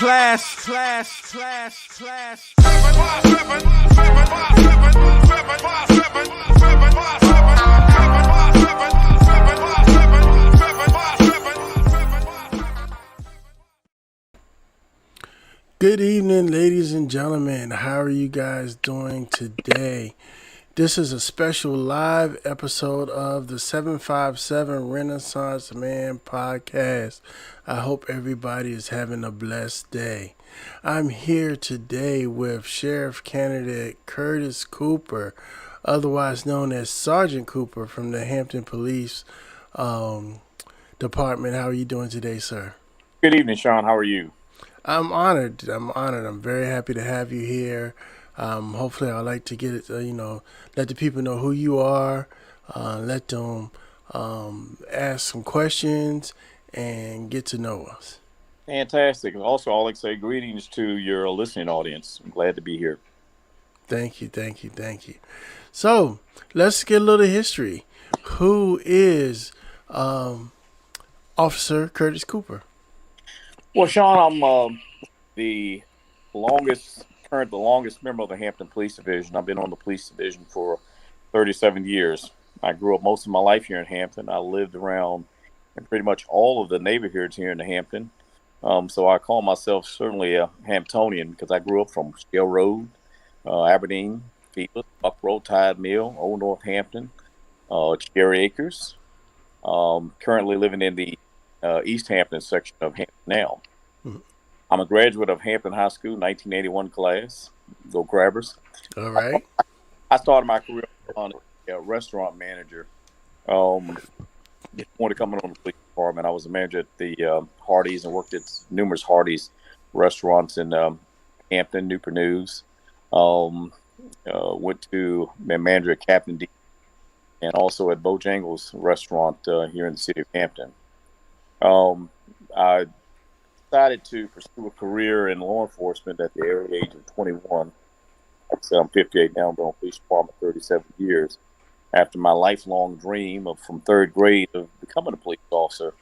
Good evening, ladies and gentlemen. How are you guys doing today? This is a special live episode of the 757 Renaissance Man podcast. I hope everybody is having a blessed day. I'm here today with Sheriff Candidate Curtis Cooper, otherwise known as Sergeant Cooper from the Hampton Police Department. How are you doing today, sir? Good evening, Sean. How are you? I'm honored. I'm very happy to have you here. Hopefully, I'd like to get it, let the people know who you are, let them ask some questions and get to know us. Fantastic. Also, I'd like to say greetings to your listening audience. I'm glad to be here. Thank you. So, let's get a little history. Who is Officer Curtis Cooper? Well, Sean, I'm the longest member of the Hampton Police Division. I've been on the police division for 37 years. I grew up most of my life here in Hampton. I lived around in pretty much all of the neighborhoods here in the Hampton. So I call myself certainly a Hamptonian because I grew up from Shell Road, Aberdeen, Phoebus, Buck Road, Tide Mill, Old Northampton, Cherry Acres. Currently living in the East Hampton section of Hampton now. Mm-hmm. I'm a graduate of Hampton High School, 1981 class. Go Grabbers. All right. I started my career on a restaurant manager. Before coming on the police department, I was a manager at the Hardee's and worked at numerous Hardee's restaurants in Hampton, Newport News. Went to manager at Captain D and also at Bojangles restaurant here in the city of Hampton. I decided to pursue a career in law enforcement at the early age of 21. Like I said, I'm 58 now, been on the police department 37 years. After my lifelong dream from third grade of becoming a police officer,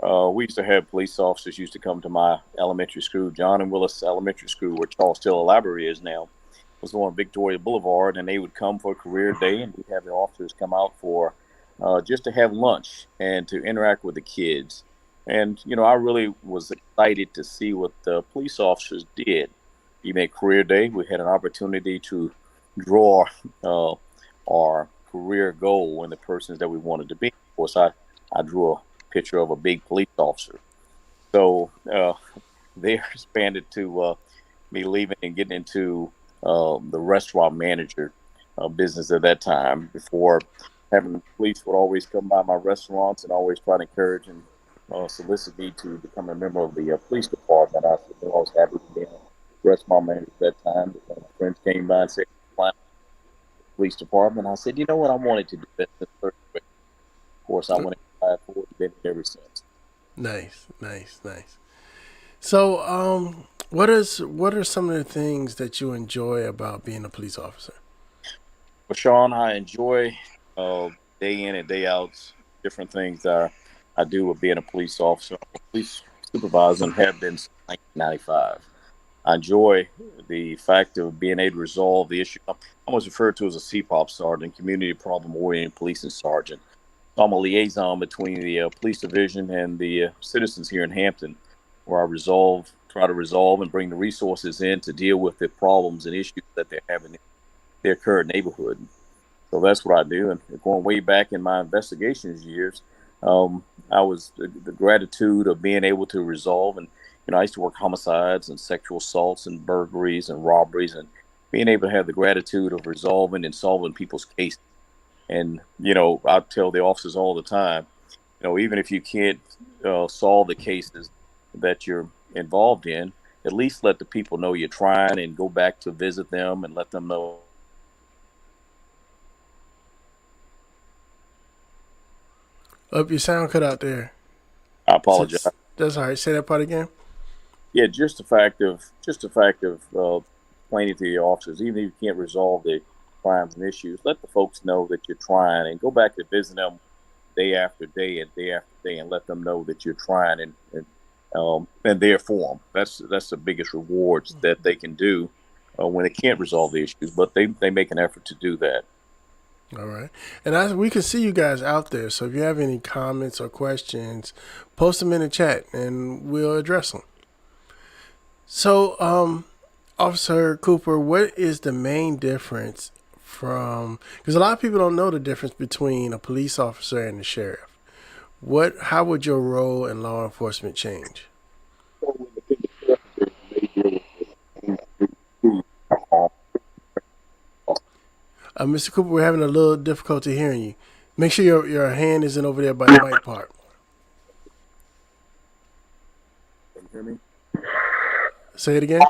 we used to have police officers used to come to my elementary school, John and Willis Elementary School, where Charles Taylor Library is now. It was on Victoria Boulevard, and they would come for a career day, and we'd have the officers come out for just to have lunch and to interact with the kids. And, I really was excited to see what the police officers did. Even at career day, we had an opportunity to draw our career goal and the persons that we wanted to be. Of course, I drew a picture of a big police officer. So they expanded to me leaving and getting into the restaurant manager business at that time. Before having the police would always come by my restaurants and always try to encourage and solicit me to become a member of the police department. I was happy to be a restaurant manager at that time. My friends came by and said, "Apply to the police department." I said, "You know what? I wanted to do that since third grade." Of course, I went and applied for it and been here ever since. Nice. So, what are some of the things that you enjoy about being a police officer? Well, Sean, I enjoy day in and day out different things that I do with being a police officer. I'm a police supervisor and have been since 1995. I enjoy the fact of being able to resolve the issue. I'm almost referred to as a CPOP sergeant, Community Problem Oriented Policing Sergeant. So I'm a liaison between the police division and the citizens here in Hampton, where I try to resolve and bring the resources in to deal with the problems and issues that they're having in their current neighborhood. So that's what I do. And going way back in my investigations years, I was the gratitude of being able to resolve, and I used to work homicides and sexual assaults and burglaries and robberies, and being able to have the gratitude of resolving and solving people's cases. And I tell the officers all the time, even if you can't solve the cases that you're involved in, at least let the people know you're trying and go back to visit them and let them know. Your sound cut out there. I apologize. That's all right. Say that part again. Yeah, just the fact of explaining to your officers, even if you can't resolve the crimes and issues, let the folks know that you're trying and go back to visit them day after day and day after day and let them know that you're trying and and there for them. That's the biggest rewards that they can do when they can't resolve the issues, but they make an effort to do that. All right. And we can see you guys out there. So if you have any comments or questions, post them in the chat and we'll address them. So, Officer Cooper, what is the main difference from, because a lot of people don't know the difference between a police officer and a sheriff. How would your role in law enforcement change? Mr. Cooper, we're having a little difficulty hearing you. Make sure your hand isn't over there by the mic part. Can you hear me? Say it again.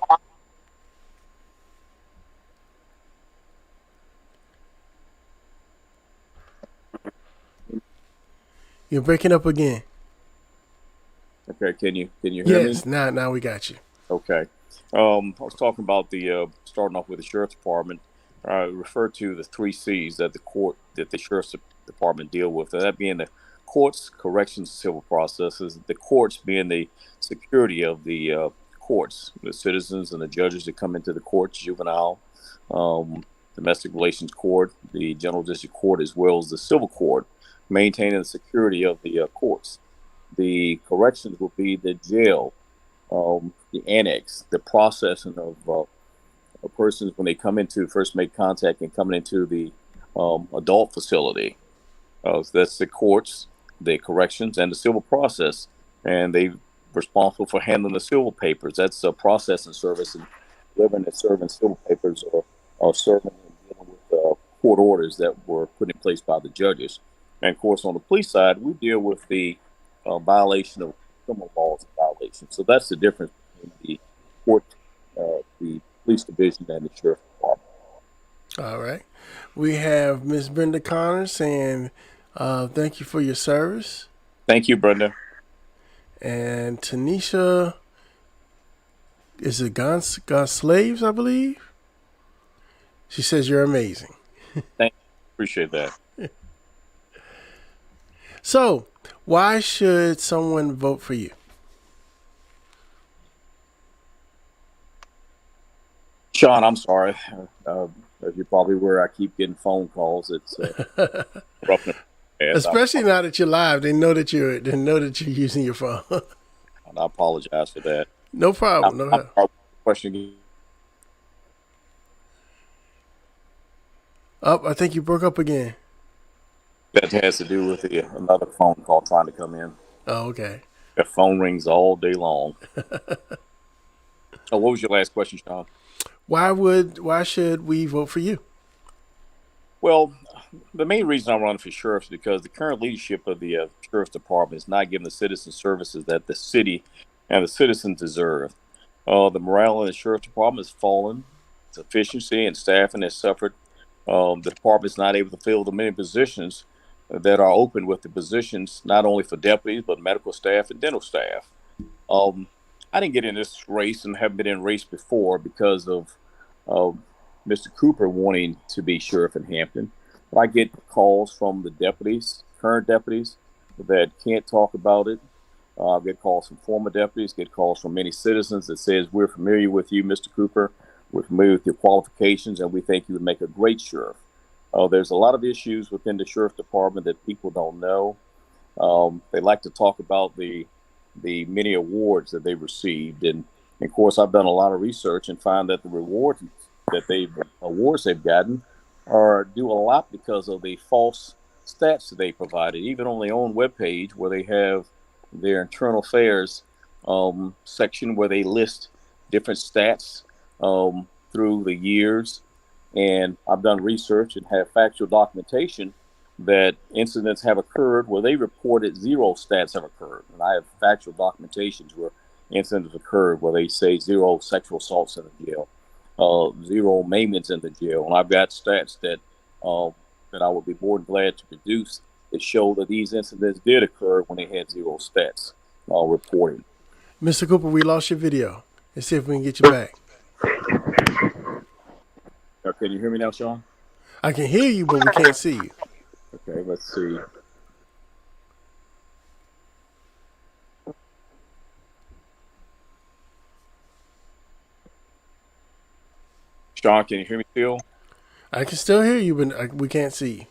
You're breaking up again. Okay, can you hear me? Yes, now we got you. Okay. I was talking about the starting off with the sheriff's department. I refer to the 3 C's that the sheriff's department deal with, and that being the courts, corrections, civil processes. The courts being the security of the courts, the citizens and the judges that come into the courts, juvenile, domestic relations court, the general district court, as well as the civil court, maintaining the security of the courts. The corrections will be the jail, the annex, the processing of persons when they come into first make contact and coming into the adult facility. So that's the courts, the corrections, and the civil process, and they responsible for handling the civil papers. That's a processing service, and delivering and serving civil papers or serving and dealing with court orders that were put in place by the judges. And of course, on the police side, we deal with the violation of criminal laws and violations. So that's the difference between the court, the police division, and the sheriff's department. All right. We have Miss Brenda Connors saying, thank you for your service. Thank you, Brenda. And Tanisha, is it Gone Slaves, I believe? She says you're amazing. Thank you. Appreciate that. So, why should someone vote for you? Sean, I'm sorry. As you probably were, I keep getting phone calls. It's rough. Especially now that you're live, they know that you're using your phone. And I apologize for that. No problem. Question. I think you broke up again. That has to do with another phone call trying to come in. Oh, okay. That phone rings all day long. So, what was your last question, Sean? Why should we vote for you? Well, the main reason I'm running for sheriff is because the current leadership of the sheriff's department is not giving the citizen services that the city and the citizens deserve. The morale in the sheriff's department has fallen. Its efficiency and staffing has suffered. The department is not able to fill the many positions that are open with the positions, not only for deputies, but medical staff and dental staff. I didn't get in this race and haven't been in a race before because of Mr. Cooper wanting to be sheriff in Hampton. But I get calls from the deputies, current deputies, that can't talk about it. I get calls from former deputies, get calls from many citizens that says, we're familiar with you, Mr. Cooper. We're familiar with your qualifications, and we think you would make a great sheriff. There's a lot of issues within the sheriff department that people don't know. They like to talk about the many awards that they've received. And of course, I've done a lot of research and found that the awards they've gotten are due a lot because of the false stats that they provided, even on their own webpage where they have their internal affairs section where they list different stats through the years. And I've done research and have factual documentation that incidents have occurred where they reported 0 stats have occurred. And I have factual documentations where incidents occurred where they say 0 sexual assaults in the jail, 0 maiments in the jail. And I've got stats that I would be more than glad to produce that show that these incidents did occur when they had 0 stats reported. Mr. Cooper, we lost your video. Let's see if we can get you back. Can you hear me now, Sean? I can hear you, but we can't see you. Okay, let's see. Sean, can you hear me still? I can still hear you, but we can't see you.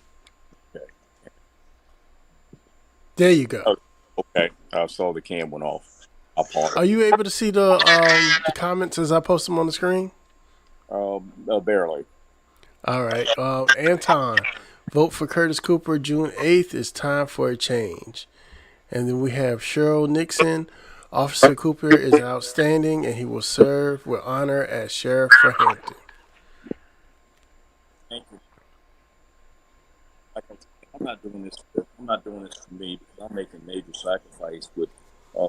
Okay. There you go. Oh, okay. I saw the cam went off. I apologize. Are you able to see the comments as I post them on the screen? Barely. All right. Anton, vote for Curtis Cooper. June 8th. It's time for a change. And then we have Cheryl Nixon. Officer Cooper is outstanding, and he will serve with honor as sheriff for Hampton. Thank you. Like I'm not doing this. I'm not doing this for me because I'm making major sacrifice with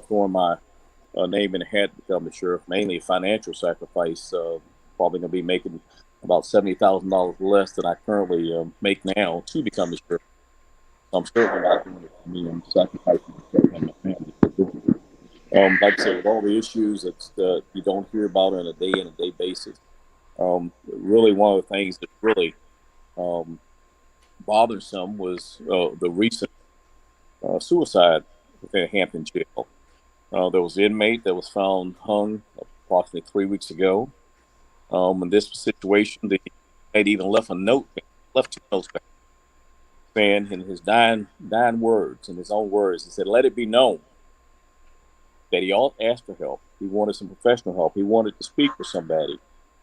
throwing my name in the hat to become the sheriff. Mainly a financial sacrifice. Probably going to be making about $70,000 less than I currently make now to become the sheriff. So I'm certainly not doing it for me. I'm sacrificing myself and my family. Like I said, with all the issues that you don't hear about on a day-in-a-day basis, really one of the things that really um, bothersome was the recent suicide within Hampton jail. There was an inmate that was found hung approximately 3 weeks ago. In this situation, the inmate even left left 2 notes back, saying in his dying words, in his own words, he said, "Let it be known that he all asked for help. He wanted some professional help. He wanted to speak with somebody.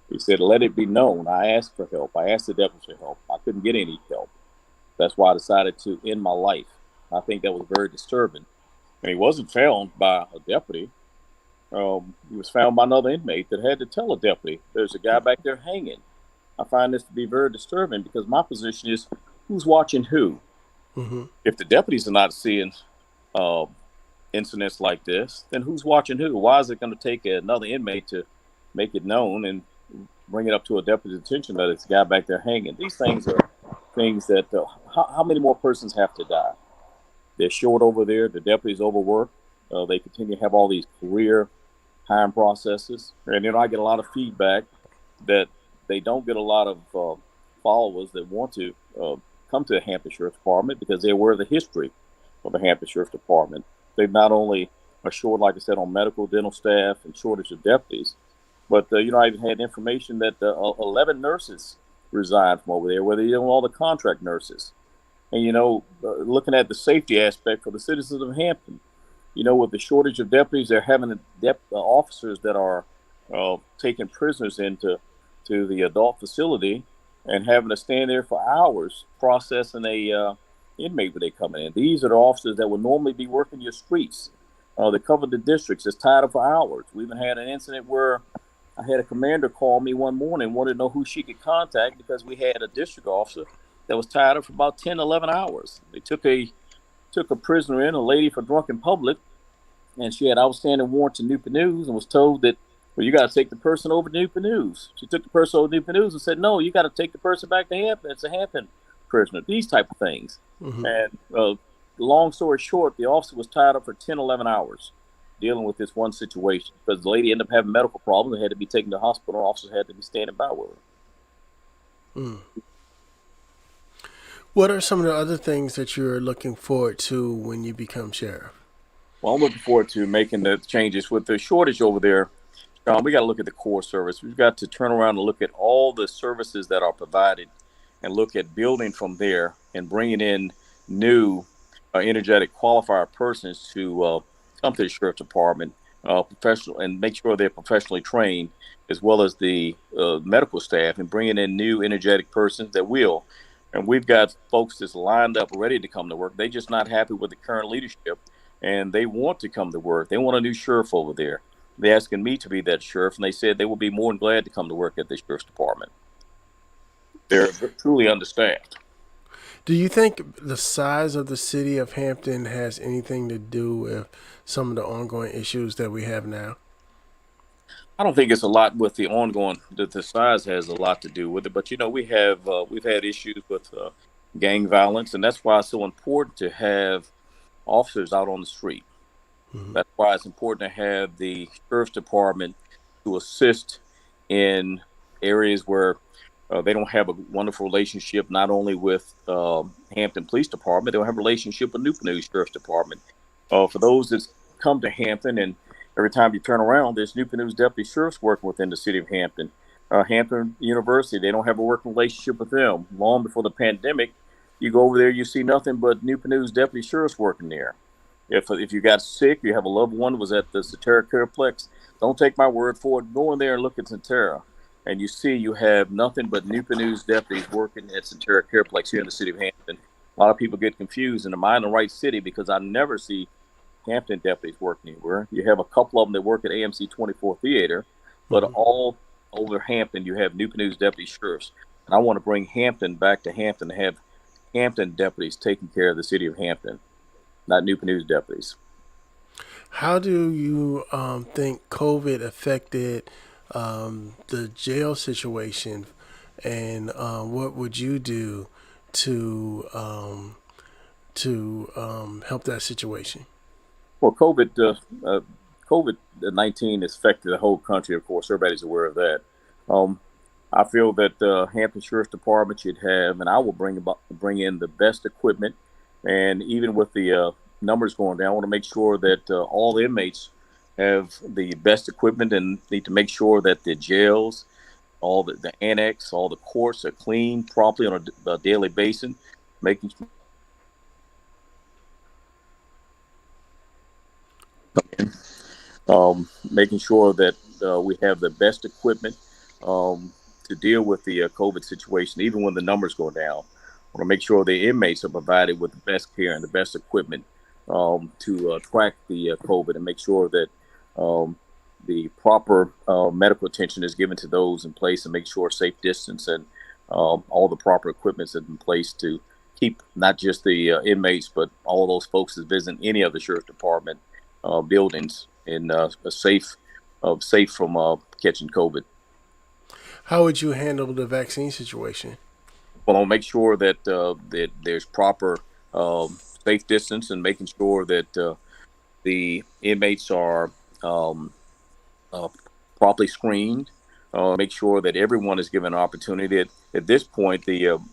He said, let it be known. I asked for help. I asked the deputies for help. I couldn't get any help. That's why I decided to end my life." I think that was very disturbing. And he wasn't found by a deputy. He was found by another inmate that had to tell a deputy, there's a guy back there hanging. I find this to be very disturbing because my position is, who's watching who? Mm-hmm. If the deputies are not seeing uh, incidents like this, then who's watching who? Why is it going to take another inmate to make it known and bring it up to a deputy's attention that it's a guy back there hanging? These things are things that how many more persons have to die? They're short over there. The deputies overwork. They continue to have all these career time processes, and I get a lot of feedback that they don't get a lot of followers that want to come to the Hampton Sheriff's Department because they're aware of the history of the Hampton Sheriff's Department. They not only are short, like I said, on medical, dental staff and shortage of deputies, but I even had information that 11 nurses resigned from over there, where they all the contract nurses. And looking at the safety aspect for the citizens of Hampton, with the shortage of deputies, they're having officers that are taking prisoners into the adult facility and having to stand there for hours processing a inmate when they come in. These are the officers that would normally be working your streets. They cover the districts. It's tied up for hours. We even had an incident where I had a commander call me one morning, wanted to know who she could contact because we had a district officer that was tied up for about 10, 11 hours. They took a prisoner in, a lady for drunk in public, and she had outstanding warrants in Newport News and was told that, well, you got to take the person over to Newport News. She took the person over to Newport News and said, no, you got to take the person back to Hampton. It's a Hampton prisoner. These type of things. Mm-hmm. And long story short, the officer was tied up for 10, 11 hours dealing with this one situation because the lady ended up having medical problems and had to be taken to the hospital. Officers had to be standing by with her. Mm. What are some of the other things that you're looking forward to when you become sheriff? Well, I'm looking forward to making the changes with the shortage over there. We got to look at the core service. We've got to turn around and look at all the services that are provided and look at building from there and bringing in new, energetic, qualified persons to come to the sheriff's department, professional, and make sure they're professionally trained, as well as the medical staff, and bringing in new, energetic persons that will. And we've got folks that's lined up, ready to come to work. They're just not happy with the current leadership, and they want to come to work. They want a new sheriff over there. They're asking me to be that sheriff, and they said they will be more than glad to come to work at the sheriff's department. They're truly understaffed. Do you think the size of the city of Hampton has anything to do with some of the ongoing issues that we have now? I don't think it's a lot with the ongoing. The size has a lot to do with it, but we've had issues with gang violence, and that's why it's so important to have officers out on the street. Mm-hmm. That's why it's important to have the sheriff's department to assist in areas where they don't have a wonderful relationship, not only with Hampton Police Department, they don't have a relationship with Newport News Sheriff's Department. For those that come to Hampton, and every time you turn around, there's Newport News deputy sheriffs working within the city of Hampton. Hampton University. They don't have a working relationship with them. Long before the pandemic, you go over there, you see nothing but Newport News deputy sheriffs working there. If you got sick, you have a loved one was at the Centera Careplex, don't take my word for it. Go in there and look at Centera, and you see you have nothing but Newport News deputies working at Centera Careplex here in the city of Hampton. A lot of people get confused, and am I in the right city? Because I never see Hampton deputies work anywhere. You have a couple of them that work at AMC 24 Theater, but all over Hampton, you have Newport News deputy sheriffs. And I want to bring Hampton back to Hampton to have Hampton deputies taking care of the city of Hampton, not Newport News deputies. How do you think COVID affected the jail situation, and what would you do to help that situation? Well, COVID-19 has affected the whole country. Of course, everybody's aware of that. Um, I feel that the Hampton Sheriff's Department should have, and I will bring in the best equipment. And even with the numbers going down, I want to make sure that all the inmates have the best equipment, and need to make sure that the jails, all the annex, all the courts are cleaned properly on a daily basis, making making sure that we have the best equipment to deal with the COVID situation, even when the numbers go down. I want to make sure the inmates are provided with the best care and the best equipment to track the COVID, and make sure that the proper medical attention is given to those in place, and make sure safe distance and all the proper equipment is in place to keep not just the inmates, but all those folks that visit any of the sheriff's department buildings in safe from catching COVID. How would you handle the vaccine situation? Well, I'll make sure that there's proper safe distance, and making sure that the inmates are uh, properly screened. Make sure that everyone is given an opportunity. At this point,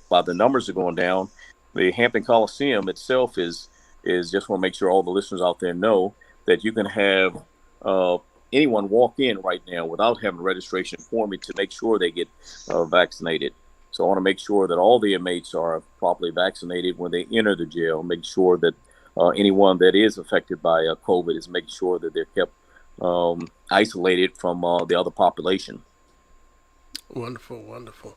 while the numbers are going down, the Hampton Coliseum itself is just want to make sure all the listeners out there know that you can have uh, anyone walk in right now without having a registration form to make sure they get vaccinated. So I want to make sure that all the inmates are properly vaccinated when they enter the jail. Make sure that anyone that is affected by COVID is making sure that they're kept isolated from the other population. Wonderful, wonderful.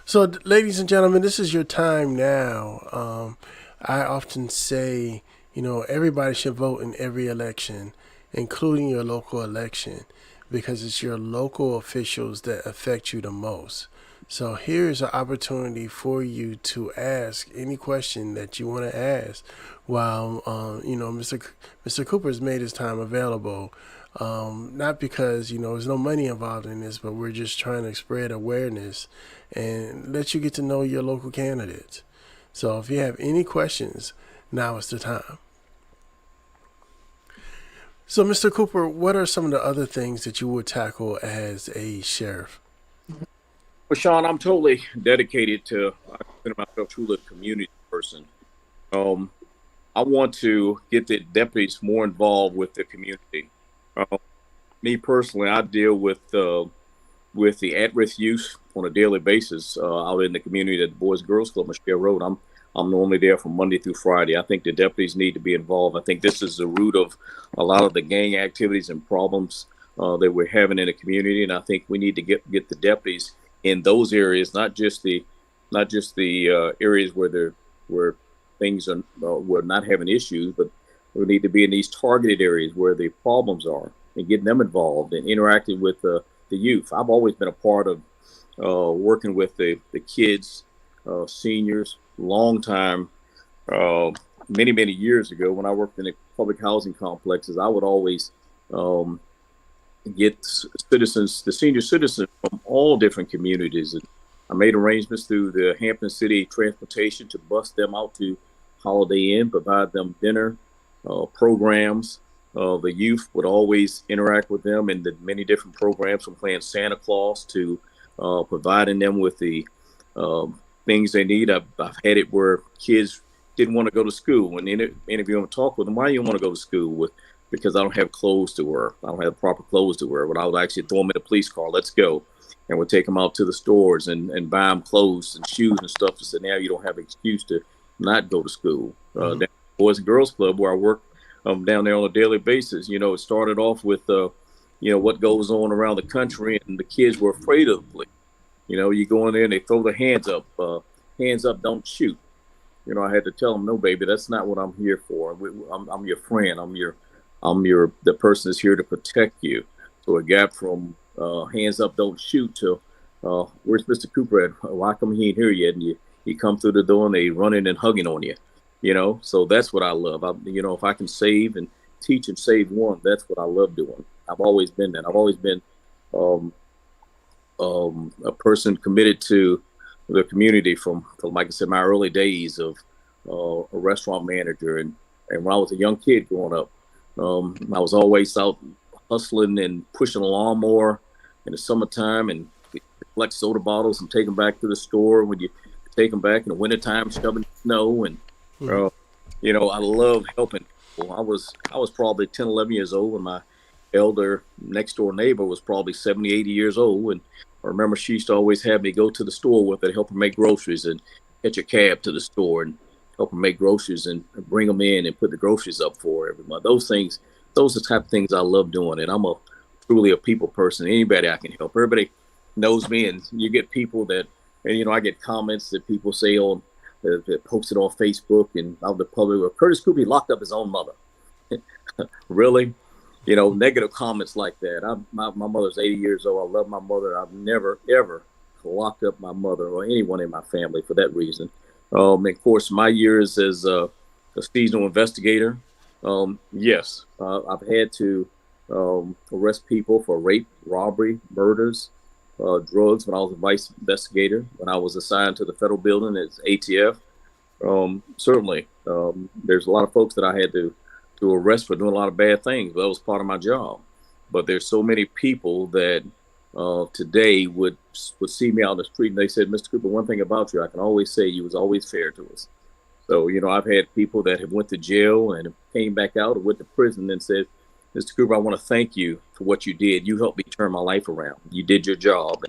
So, ladies and gentlemen, this is your time now. I often say, everybody should vote in every election, including your local election, because it's your local officials that affect you the most. So here's an opportunity for you to ask any question that you want to ask while, Mr. Cooper's made his time available. Not because, there's no money involved in this, but we're just trying to spread awareness and let you get to know your local candidates. So if you have any questions, now is the time. So, Mr. Cooper, what are some of the other things that you would tackle as a sheriff? Well, Sean, I'm totally dedicated to. I consider myself truly a community person. Um, I want to get the deputies more involved with the community. Uh, Me personally, I deal with the at-risk youth on a daily basis out in the community at the Boys and Girls Club, Michelle Road. I'm normally there from Monday through Friday. I think the deputies need to be involved. I think this is the root of a lot of the gang activities and problems that we're having in the community, and I think we need to get the deputies in those areas, not just the areas where things are we're not having issues, but we need to be in these targeted areas where the problems are, and getting them involved and interacting with the youth. I've always been a part of working with the kids, seniors, long time, uh, many years ago when I worked in the public housing complexes. I would always um, get citizens, the senior citizens from all different communities. And I made arrangements through the Hampton City Transportation to bus them out to Holiday Inn, provide them dinner, programs. The youth would always interact with them in the many different programs, from playing Santa Claus to providing them with the um, things they need. I've had it where kids didn't want to go to school, and interview them and talk with them. Why do you want to go to school? Because I don't have clothes to wear. I don't have proper clothes to wear. But I would actually throw them in a police car. Let's go. and would take them out to the stores and buy them clothes and shoes and stuff. So now you don't have an excuse to not go to school. Down at the Boys and Girls Club where I work down there on a daily basis, it started off with, what goes on around the country, and the kids were afraid of the police. You go in there and they throw their hands up, don't shoot. I had to tell them, no, baby, that's not what I'm here for. I'm your friend. The person that's here to protect you. So a gap from hands up, don't shoot to where's Mr. Cooper at? Why come he ain't here yet? And you come through the door and they running and hugging on you. So that's what I love. If I can save and teach and save one, that's what I love doing. I've always been that. I've always been a person committed to the community from, like I said, my early days of a restaurant manager. And when I was a young kid growing up, I was always out hustling and pushing a lawnmower in the summertime and collect soda bottles and take them back to the store. When you take them back in the wintertime, shoving snow. And, I love helping people. I was probably 10, 11 years old when my elder next door neighbor was probably 70, 80 years old. And I remember she used to always have me go to the store with her to help her make groceries and catch a cab to the store and help her make groceries and bring them in and put the groceries up for her every month. Those are the type of things I love doing. And I'm truly a people person. Anybody I can help. Everybody knows me, and you get people that, and I get comments that people say on that posted on Facebook and out in the public. Well, Curtis Cooper locked up his own mother. Really? Negative comments like that. My mother's 80 years old. I love my mother. I've never, ever locked up my mother or anyone in my family for that reason. And of course, my years as a seasonal investigator, yes, I've had to arrest people for rape, robbery, murders, drugs when I was a vice investigator, when I was assigned to the federal building as ATF. Certainly, there's a lot of folks that I had to arrest for doing a lot of bad things, but that was part of my job. But there's so many people that today would see me out on the street and they said, Mr. Cooper, one thing about you, I can always say you was always fair to us. So, I've had people that have went to jail and came back out or went to prison and said, Mr. Cooper, I want to thank you for what you did. You helped me turn my life around. You did your job.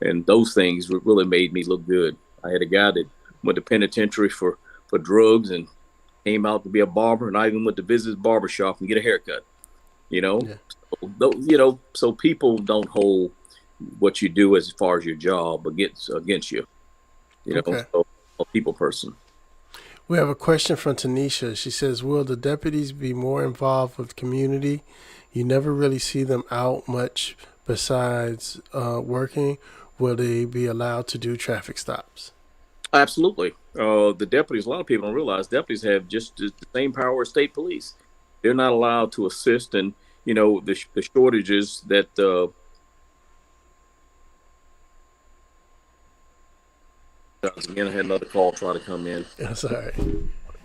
And those things really made me look good. I had a guy that went to penitentiary for drugs and came out to be a barber, and I even went to visit his barber shop and get a haircut. Yeah. So people don't hold what you do as far as your job against you. Okay. So a people person. We have a question from Tanisha. She says, will the deputies be more involved with the community? You never really see them out much besides working. Will they be allowed to do traffic stops? Absolutely. The deputies, a lot of people don't realize deputies have just the same power as state police. They're not allowed to assist in, the shortages that again, I had another call try to come in. That's all right.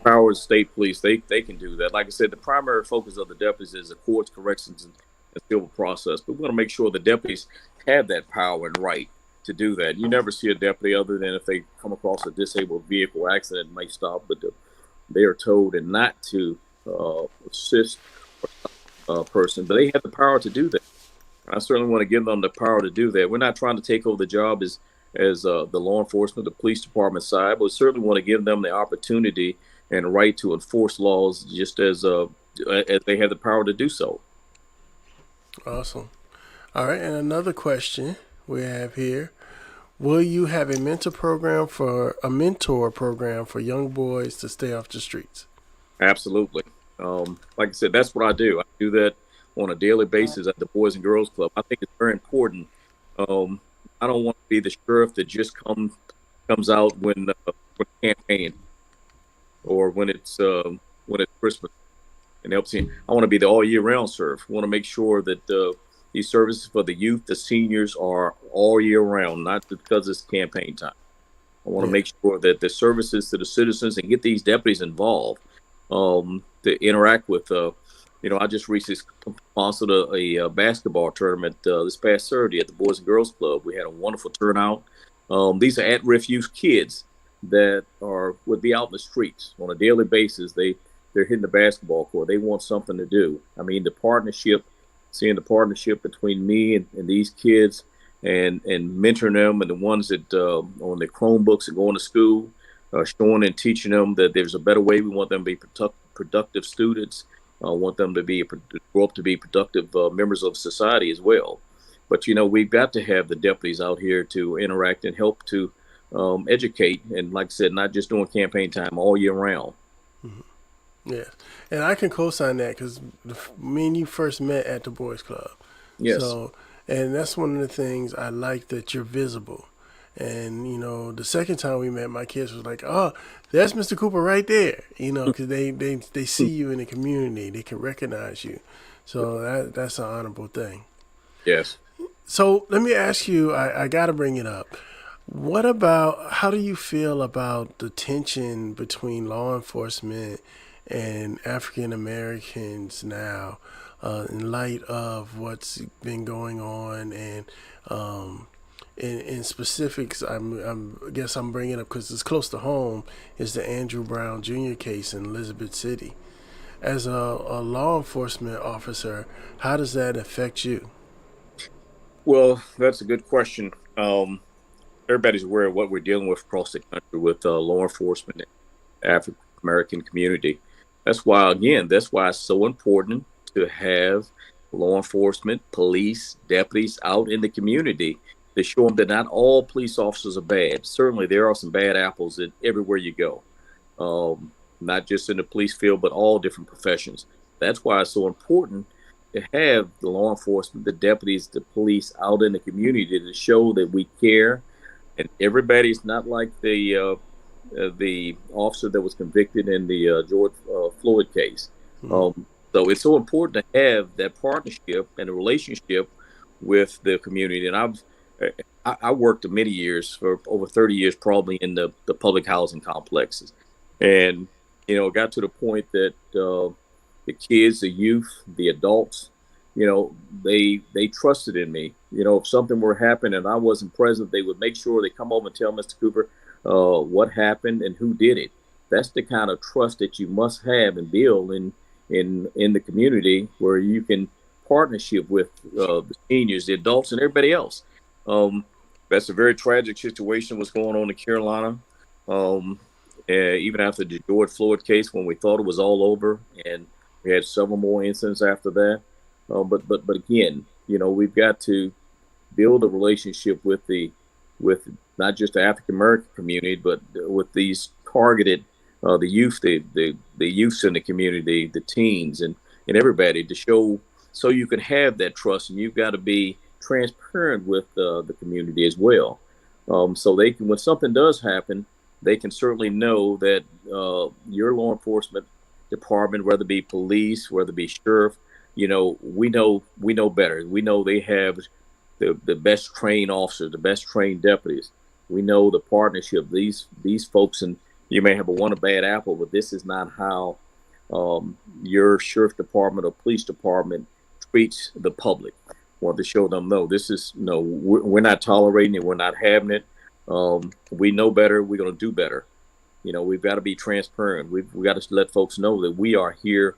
Power of state police, they can do that. Like I said, the primary focus of the deputies is the courts, corrections, and civil process. But we want to make sure the deputies have that power and right to do that. You never see a deputy other than if they come across a disabled vehicle accident may stop, but they are told and not to assist a person. But they have the power to do that. I certainly want to give them the power to do that. We're not trying to take over the job as the law enforcement, the police department side, but we certainly want to give them the opportunity and the right to enforce laws just as they have the power to do so. Awesome. All right, and another question we have here. Will you have a mentor program for young boys to stay off the streets? Absolutely. Like I said, that's what I do. I do that on a daily basis at the Boys and Girls Club. I think it's very important. I don't want to be the sheriff that just comes out when campaign or when it's Christmas and helps him. I want to be the all year round sheriff. I want to make sure that these services for the youth, the seniors are all year round, not because it's campaign time. I want to make sure that the services to the citizens and get these deputies involved to interact with. I just recently sponsored a basketball tournament this past Saturday at the Boys and Girls Club. We had a wonderful turnout. These are at-risk youth kids that would be out in the streets on a daily basis. They're hitting the basketball court. They want something to do. I mean, seeing the partnership between me and these kids and mentoring them, and the ones that on their Chromebooks and going to school, showing and teaching them that there's a better way. We want them to be productive students. Want them to grow up to be productive members of society as well. But we've got to have the deputies out here to interact and help to educate, and like I said, not just during campaign time, all year round. Yeah, and I can co-sign that because me and you first met at the Boys Club. Yes. So, and that's one of the things I like, that you're visible. And the second time we met, my kids was like, "Oh, that's Mr. Cooper right there." Because they see you in the community, they can recognize you. So that's an honorable thing. Yes. So let me ask you, I got to bring it up. What about, how do you feel about the tension between law enforcement and African Americans now, in light of what's been going on? And in specifics, I guess I'm bringing it up because it's close to home, is the Andrew Brown Jr. case in Elizabeth City. As a law enforcement officer, how does that affect you? Well, that's a good question. Everybody's aware of what we're dealing with across the country with law enforcement and African American community. That's why it's so important to have law enforcement, police, deputies out in the community to show them that not all police officers are bad. Certainly, there are some bad apples everywhere you go, not just in the police field, but all different professions. That's why it's so important to have the law enforcement, the deputies, the police out in the community to show that we care, and everybody's not like the officer that was convicted in the George Floyd case. Mm-hmm. So it's so important to have that partnership and a relationship with the community. And I worked many years, for over 30 years, probably in the public housing complexes, and it got to the point that the kids, the youth, the adults, they trusted in me. If something were happening and I wasn't present, they would make sure they come over and tell Mr. Cooper what happened and who did it. That's the kind of trust that you must have and build in the community, where you can partnership with the seniors, the adults, and everybody else. That's a very tragic situation what's going on in Carolina. Even after the George Floyd case, when we thought it was all over, and we had several more incidents after that. But again, we've got to build a relationship with not just the African American community, but with these targeted the youth, the youths in the community, the teens, and everybody, to show, so you can have that trust, and you've got to be transparent with the community as well, so they can, when something does happen, they can certainly know that your law enforcement department, whether it be police, whether it be sheriff, we know better. We know they have the best trained officers, the best trained deputies. We know the partnership. These folks, and you may have a bad apple, but this is not how your sheriff department or police department treats the public. Want to show them, no, this is, no, we're not tolerating it. We're not having it. We know better. We're going to do better. We've got to be transparent. We've got to let folks know that we are here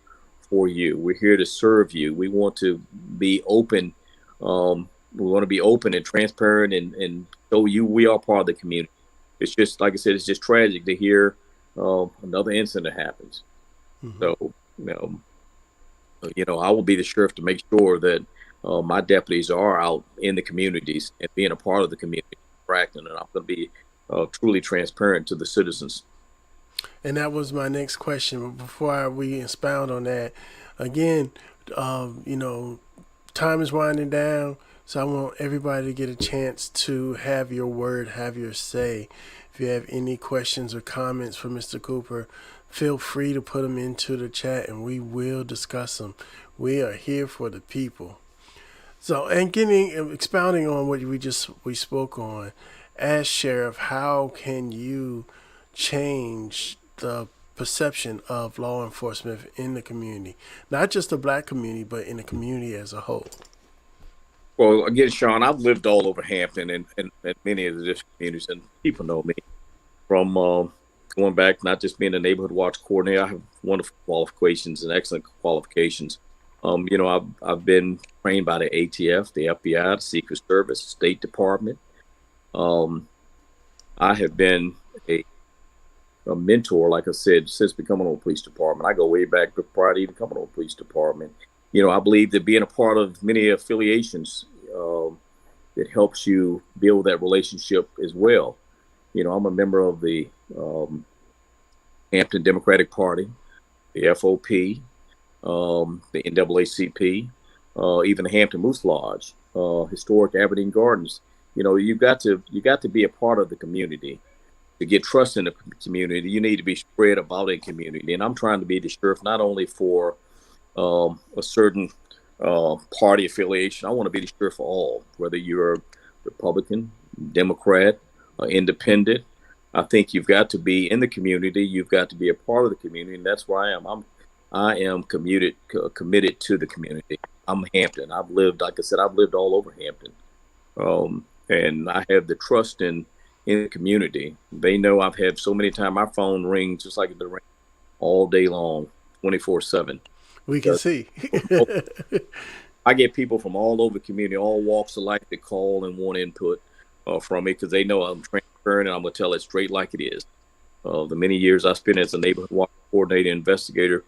for you. We're here to serve you. We want to be open. We want to be open and transparent and show you we are part of the community. It's just, like I said, it's just tragic to hear another incident happens. Mm-hmm. So, I will be the sheriff to make sure that my deputies are out in the communities and being a part of the community, interacting, and I'm going to be truly transparent to the citizens. And that was my next question. But before we expound on that, again, time is winding down. So I want everybody to get a chance to have your word, have your say. If you have any questions or comments for Mr. Cooper, feel free to put them into the chat and we will discuss them. We are here for the people. So, and expounding on what we spoke on, as sheriff, how can you change the perception of law enforcement in the community, not just the black community, but in the community as a whole? Well, again, Sean, I've lived all over Hampton and many of the different communities, and people know me from going back, not just being a neighborhood watch coordinator. I have wonderful qualifications and excellent qualifications. I've been trained by the ATF, the FBI, the Secret Service, State Department. Um, I have been a mentor, like I said, since becoming on the police department. I go way back prior to even coming on the police department. I believe that being a part of many affiliations, it helps you build that relationship as well. I'm a member of the Hampton Democratic Party, the FOP, the NAACP, even the Hampton Moose Lodge, historic Aberdeen Gardens. You got to be a part of the community. To get trust in the community, you need to be spread about a community. And I'm trying to be the sheriff not only for a certain party affiliation. I want to be the sheriff for all, whether you're a Republican, Democrat, independent. I think you've got to be in the community. You've got to be a part of the community, and that's where I am. I am committed to the community. I'm Hampton. I've lived, like I said, I've lived all over Hampton, and I have the trust in the community. They know I've had so many times my phone rings just like it ring all day long, 24/7. We can see. I get people from all over the community, all walks of life, that call and want input from me because they know I'm transparent and I'm going to tell it straight like it is. The many years I spent as a neighborhood watch coordinator investigator,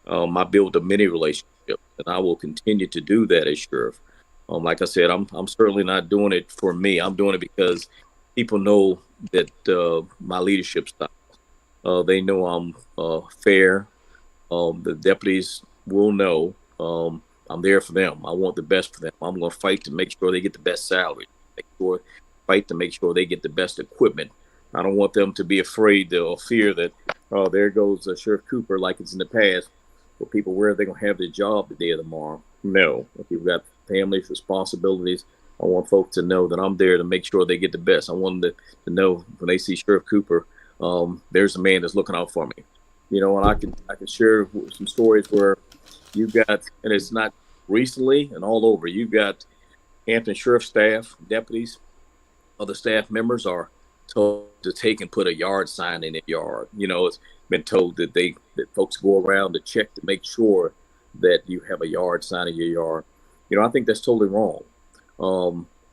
I built a many relationships, and I will continue to do that as sheriff. Like I said, I'm certainly not doing it for me. I'm doing it because people know that my leadership style. They know I'm fair. The deputies will know I'm there for them. I want the best for them. I'm going to fight to make sure they get the best salary. Fight to make sure they get the best equipment. I don't want them to be afraid or fear that, oh, there goes Sheriff Cooper like it's in the past. For people, where are they going to have their job the day of tomorrow? No. If you've got families, responsibilities, I want folks to know that I'm there to make sure they get the best. I want them to know when they see Sheriff Cooper, there's a man that's looking out for me. And I can share some stories where you've got, and it's not recently and all over, you've got Hampton Sheriff staff, deputies, other staff members are told to take and put a yard sign in their yard. It's been told that that folks go around to check to make sure that you have a yard sign in your yard. I think that's totally wrong.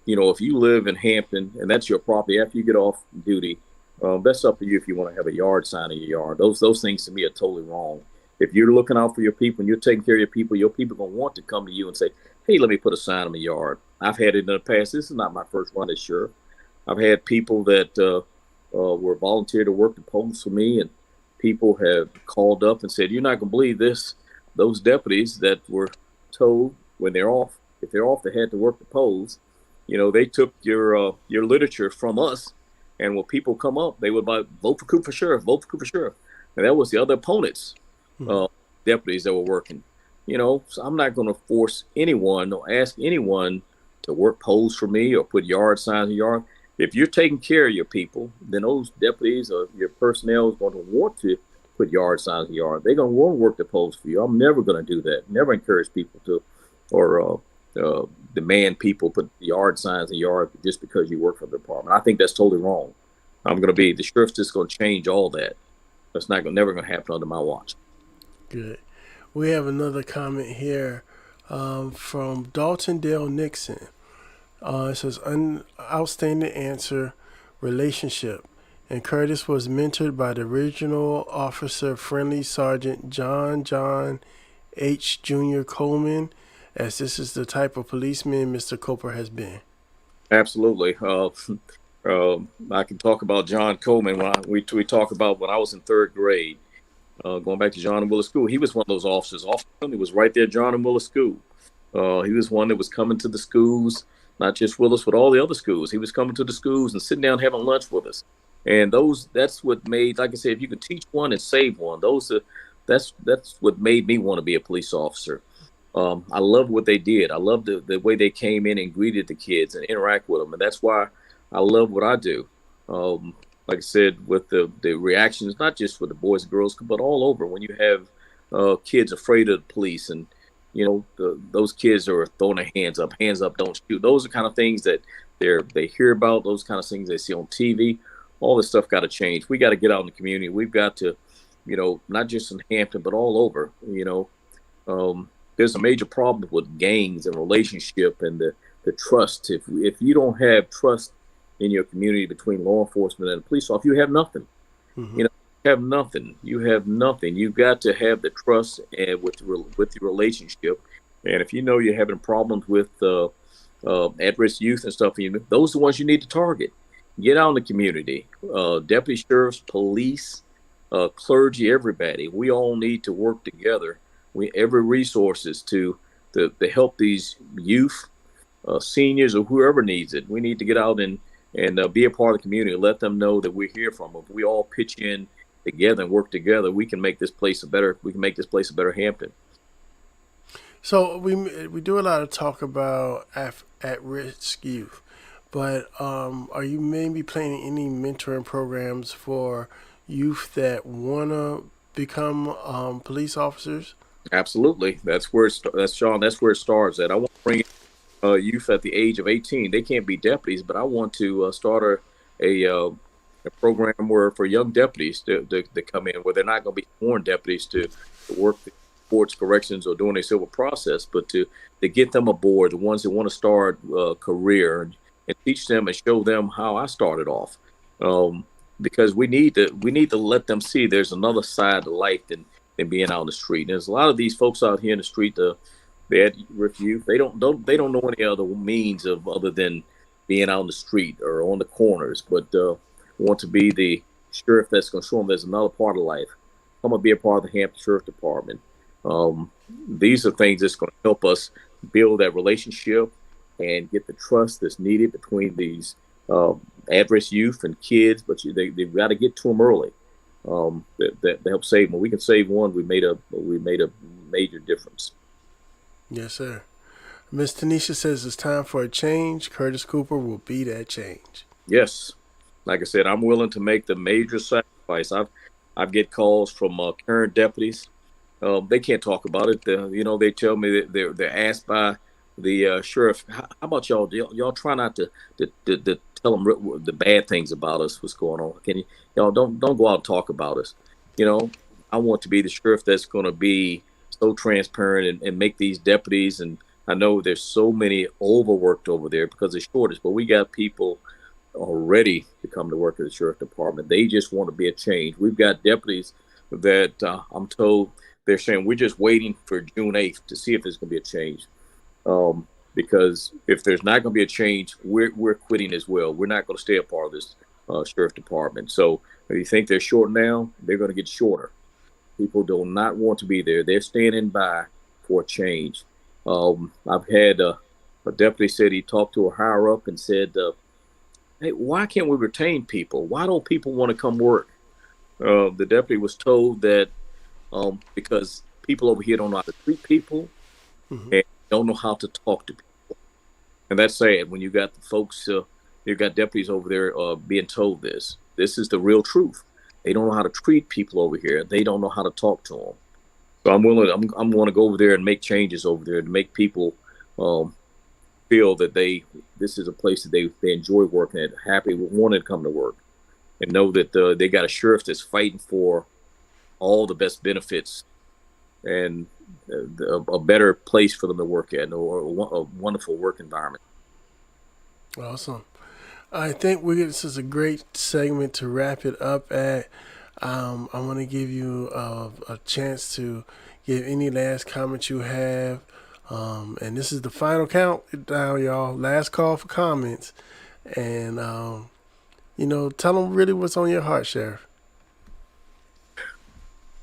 If you live in Hampton and that's your property after you get off duty, that's up to you if you want to have a yard sign in your yard. Those things to me are totally wrong. If you're looking out for your people and you're taking care of your people are going to want to come to you and say, hey, let me put a sign in my yard. I've had it in the past. This is not my first run as sheriff. I've had people that were volunteered to work the polls for me, and people have called up and said, you're not going to believe this. Those deputies that were told when they're off, if they're off, they had to work the polls. They took your literature from us, and when people come up, they would vote for Cooper Sheriff, vote for Cooper Sheriff. And that was the other opponents, deputies that were working. So I'm not going to force anyone or ask anyone to work polls for me or put yard signs in your yard. If you're taking care of your people, then those deputies or your personnel is going to want to put yard signs in your yard. They're going to want to work the polls for you. I'm never going to do that. Never encourage people to, or demand people put yard signs in your yard just because you work for the department. I think that's totally wrong. I'm going to be the sheriff's just going to change all that. That's never going to happen under my watch. Good. We have another comment here from Dalton Dale Nixon. It says, outstanding answer, relationship. And Curtis was mentored by the original officer, Friendly Sergeant John H. Jr. Coleman, as this is the type of policeman Mr. Cooper has been. Absolutely. I can talk about John Coleman. We talk about when I was in third grade, going back to John and Willis School. He was one of those officers. Officer Friendly was right there at John and Willis School. He was one that was coming to the schools, not just Willis, but all the other schools. He was coming to the schools and sitting down having lunch with us. And that's what made, like I said, if you could teach one and save one, that's what made me want to be a police officer. I love what they did. I love the way they came in and greeted the kids and interact with them. And that's why I love what I do. Like I said, with the reactions, not just for the boys and girls, but all over. When you have kids afraid of the police and, those kids are throwing their hands up, don't shoot. Those are kind of things that they hear about, those kind of things they see on TV. All this stuff got to change. We got to get out in the community. We've got to, not just in Hampton, but all over, build there's a major problem with gangs and relationship and the trust. If you don't have trust in your community between law enforcement and the police officer, you have nothing. Mm-hmm. You know, you have nothing. You have nothing. You've got to have the trust and with your relationship. And if you know you're having problems with at-risk youth and stuff, those are the ones you need to target. Get out in the community. Deputy sheriffs, police, clergy, everybody. We all need to work together. Every resources to help these youth, seniors, or whoever needs it. We need to get out and be a part of the community. Let them know that we're here from them. If we all pitch in together and work together, we can make this place a better. We can make this place a better Hampton. So we do a lot of talk about at-risk youth, but are you maybe planning any mentoring programs for youth that wanna become police officers? Absolutely, that's where that's Sean. That's where it starts. At I want to bring youth at the age of 18. They can't be deputies, but I want to start a program where for young deputies to come in, where they're not going to be sworn deputies to work the courts, corrections, or doing a civil process, but to get them aboard, the ones that want to start a career, and teach them and show them how I started off. Because we need to let them see there's another side to life than being out in the street. And there's a lot of these folks out here in the street, the at-risk youth, they don't know any other means of other than being out in the street or on the corners, but want to be the sheriff that's going to show them there's another part of life. I'm going to be a part of the Hampton Sheriff Department. These are things that's going to help us build that relationship and get the trust that's needed between these at-risk youth and kids, but they've got to get to them early. That help save them. When we can save one, we made a major difference. Yes, sir. Miss Tanisha says it's time for a change. Curtis Cooper will be that change. Yes, like I said, I'm willing to make the major sacrifice. I've get calls from current deputies. They can't talk about it. They tell me that they're asked by the sheriff, how about y'all? Y'all try not to tell them the bad things about us. What's going on? Can y'all don't go out and talk about us? I want to be the sheriff that's going to be so transparent and make these deputies. And I know there's so many overworked over there because of shortage, but we got people already to come to work at the sheriff department. They just want to be a change. We've got deputies that I'm told they're saying we're just waiting for June 8th to see if there's going to be a change. Because if there's not going to be a change, we're quitting as well. We're not going to stay a part of this sheriff department. So if you think they're short now, they're going to get shorter. People do not want to be there. They're standing by for a change. I've had a deputy said he talked to a higher up and said, hey, why can't we retain people? Why don't people want to come work? The deputy was told that because people over here don't know how to treat people and don't know how to talk to people. And that's sad when you got the folks, you got deputies over there being told this. This is the real truth. They don't know how to treat people over here. They don't know how to talk to them. So I'm going to go over there and make changes over there to make people feel that this is a place that they enjoy working at, happy, wanting to come to work, and know that they got a sheriff that's fighting for all the best benefits and a better place for them to work at, or a wonderful work environment. Awesome. I think this is a great segment to wrap it up at. I want to give you a chance to give any last comments you have. And this is the final countdown, y'all. Last call for comments. And, tell them really what's on your heart, Sheriff.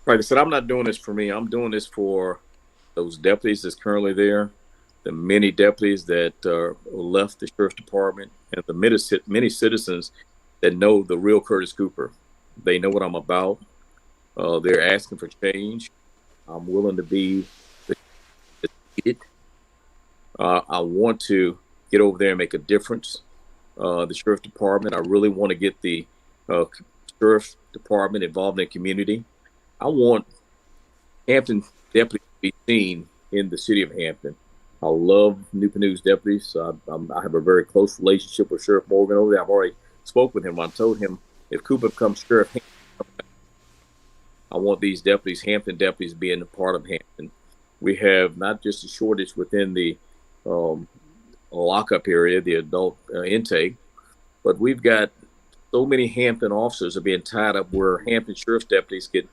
Like I said, I'm not doing this for me. I'm doing this for those deputies that's currently there, the many deputies that left the sheriff's department, and the many citizens that know the real Curtis Cooper. They know what I'm about. They're asking for change. I'm willing to be the I want to get over there and make a difference. The sheriff's department, I really want to get the sheriff's department involved in the community. I want Hampton deputies to be seen in the city of Hampton. I love Newport News deputies. I have a very close relationship with Sheriff Morgan over there. I've already spoke with him. I told him if Cooper becomes sheriff, I want these deputies, Hampton deputies, being a part of Hampton. We have not just a shortage within the um, lockup area, the adult intake, but we've got so many Hampton officers are being tied up where Hampton sheriff's deputies could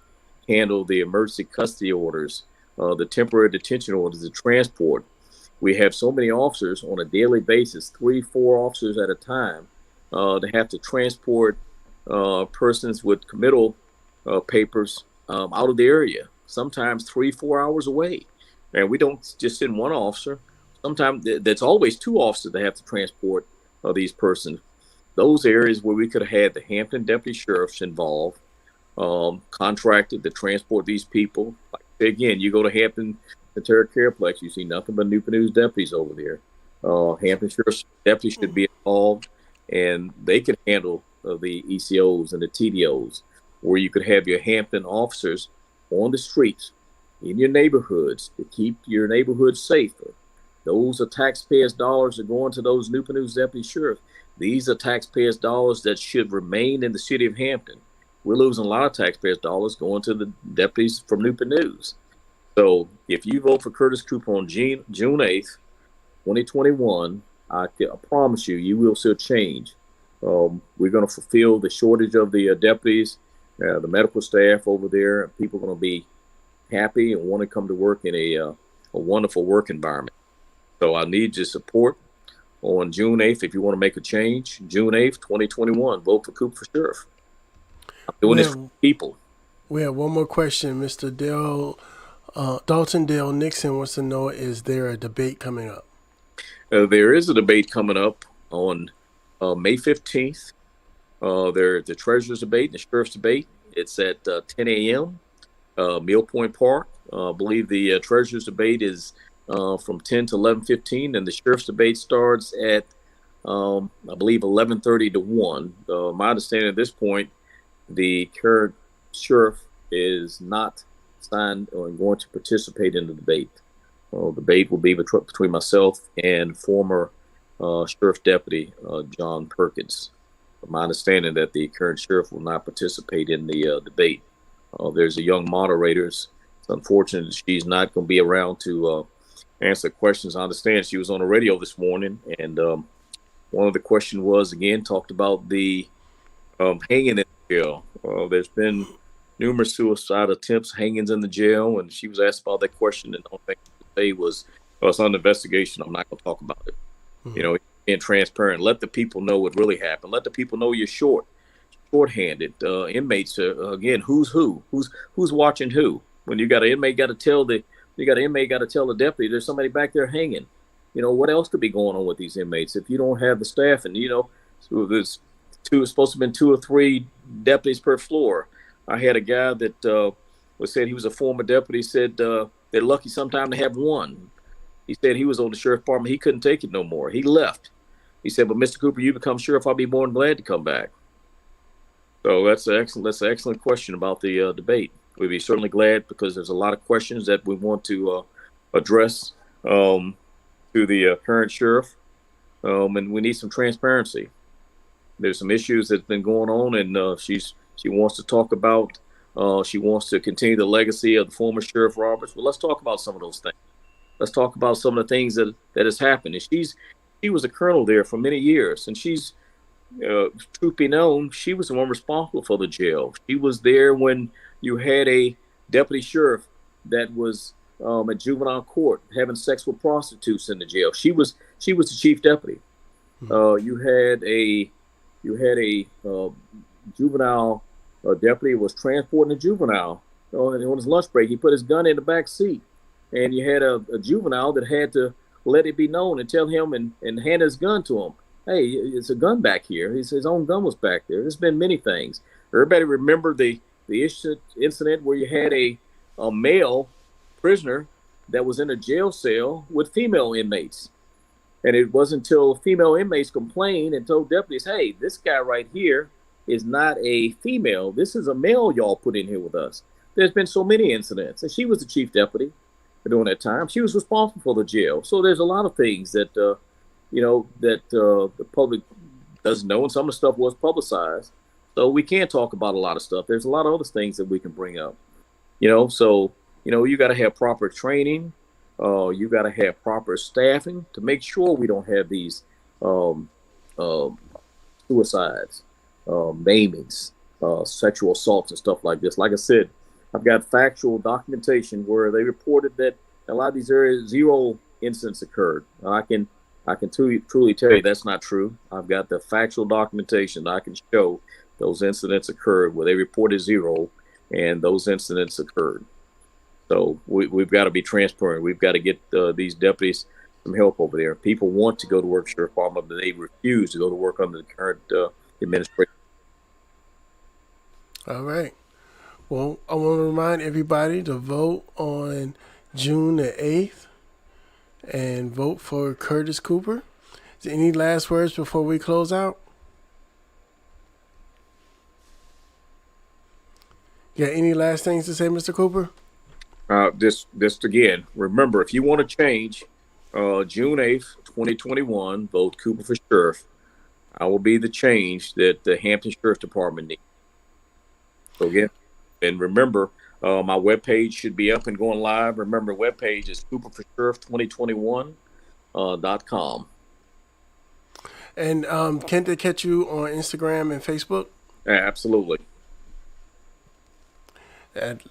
handle the emergency custody orders, the temporary detention orders, the transport. We have so many officers on a daily basis, 3, 4 officers at a time, to have to transport persons with committal papers out of the area, sometimes 3, 4 hours away. And we don't just send one officer. Sometimes that's always 2 officers that have to transport these persons. Those areas where we could have had the Hampton deputy sheriffs involved, contracted to transport these people. Like, again, you go to Hampton Terra Careplex, you see nothing but Newport News deputies over there. Hampton sheriff's deputies should be involved, and they could handle the ECOs and the TDOs, where you could have your Hampton officers on the streets in your neighborhoods to keep your neighborhoods safer. Those are taxpayers' dollars that are going to those Newport News deputy sheriffs. These are taxpayers' dollars that should remain in the city of Hampton. We're losing a lot of taxpayers' dollars going to the deputies from Newport News. So if you vote for Curtis Cooper on June 8th, 2021, I promise you, you will see a change. We're going to fulfill the shortage of the deputies, the medical staff over there. People are going to be happy and want to come to work in a wonderful work environment. So I need your support on June 8th if you want to make a change. June 8th, 2021, vote for Cooper for sheriff. I'm doing this for people. We have one more question. Mr. Dalton Dale Nixon wants to know, is there a debate coming up? There is a debate coming up on May 15th. There's the treasurer's debate and the sheriff's debate. It's at 10 a.m. Mill Point Park. I believe the treasurer's debate is from 10 to 11:15, and the sheriff's debate starts at, I believe, 11:30 to 1. My understanding at this point, the current sheriff is not signed or going to participate in the debate. The debate will be between myself and former sheriff deputy John Perkins. My understanding that the current sheriff will not participate in the debate. There's a young moderator. It's unfortunate that she's not going to be around to answer questions. I understand she was on the radio this morning, and one of the questions was, again, talked about the hanging in the jail. There's been numerous suicide attempts, hangings in the jail, and she was asked about that question, and the only thing she could say was, well, it's under investigation. I'm not going to talk about it. Mm-hmm. You know, being transparent. Let the people know what really happened. Let the people know you're short-handed. Inmates, again, who's watching who? When you got an inmate, got to tell the deputy there's somebody back there hanging. You know, what else could be going on with these inmates if you don't have the staff? And, you know, so there's supposed to have been 2 or 3 deputies per floor. I had a guy that said he was a former deputy, said they're lucky sometimes to have one. He said he was on the sheriff's department. He couldn't take it no more. He left. He said, but Mr. Cooper, you become sheriff, I'll be more than glad to come back. So that's an excellent question about the debate. We'd be certainly glad, because there's a lot of questions that we want to address to the current sheriff, and we need some transparency. There's some issues that's been going on, and she wants to talk about. She wants to continue the legacy of the former Sheriff Roberts. Well, let's talk about some of those things. Let's talk about some of the things that has happened. And she was a colonel there for many years, and she's, truth be known, she was the one responsible for the jail. She was there when you had a deputy sheriff that was at juvenile court having sex with prostitutes in the jail. She was the chief deputy. You had a juvenile deputy was transporting a juvenile on his lunch break. He put his gun in the back seat, and you had a juvenile that had to let it be known and tell him and hand his gun to him. Hey, it's a gun back here. His own gun was back there. There's been many things. Everybody remember the incident where you had a male prisoner that was in a jail cell with female inmates. And it wasn't until female inmates complained and told deputies, hey, this guy right here is not a female. This is a male y'all put in here with us. There's been so many incidents. And she was the chief deputy during that time. She was responsible for the jail. So there's a lot of things that, the public doesn't know. And some of the stuff was publicized. So we can't talk about a lot of stuff. There's a lot of other things that we can bring up. So you got to have proper training. You got to have proper staffing to make sure we don't have these um, um, suicides, maimings, sexual assaults, and stuff like this. Like I said, I've got factual documentation where they reported that a lot of these areas, zero incidents occurred. I can truly tell you that's not true. I've got the factual documentation that I can show those incidents occurred where they reported zero, and those incidents occurred. So we've got to be transparent. We've got to get these deputies some help over there. People want to go to work Sheriff Department, but they refuse to go to work under the current administration. All right. Well, I want to remind everybody to vote on June the 8th and vote for Curtis Cooper. Is there any last words before we close out? You got any last things to say, Mr. Cooper? Just again, remember, if you want to change, June 8th, 2021, vote Cooper for sheriff. I will be the change that the Hampton Sheriff Department needs. So again, and remember, my webpage should be up and going live. Remember, webpage is cooperforsheriff2021.com. And can't they catch you on Instagram and Facebook? Absolutely.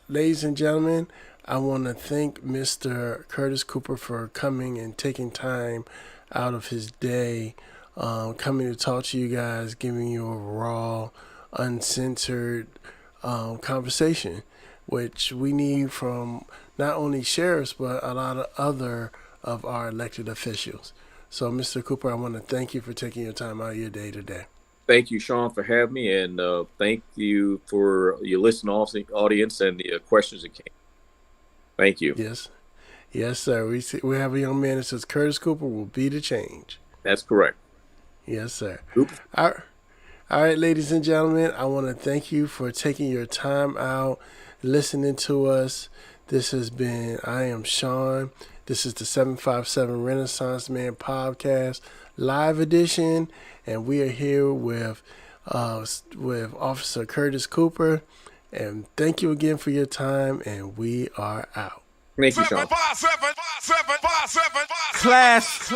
Ladies and gentlemen, I want to thank Mr. Curtis Cooper for coming and taking time out of his day, coming to talk to you guys, giving you a raw, uncensored conversation, which we need from not only sheriffs, but a lot of other of our elected officials. So, Mr. Cooper, I want to thank you for taking your time out of your day today. Thank you, Sean, for having me, and thank you for your listening audience and the questions that came. Thank you. Yes, sir. We have a young man that says Curtis Cooper will be the change. That's correct. Yes, sir. Oops. All right, ladies and gentlemen, I want to thank you for taking your time out, listening to us. I am Sean. This is the 757 Renaissance Man podcast, live edition, and we are here with Officer Curtis Cooper. And thank you again for your time, and we are out. Thank you, Sean. Class.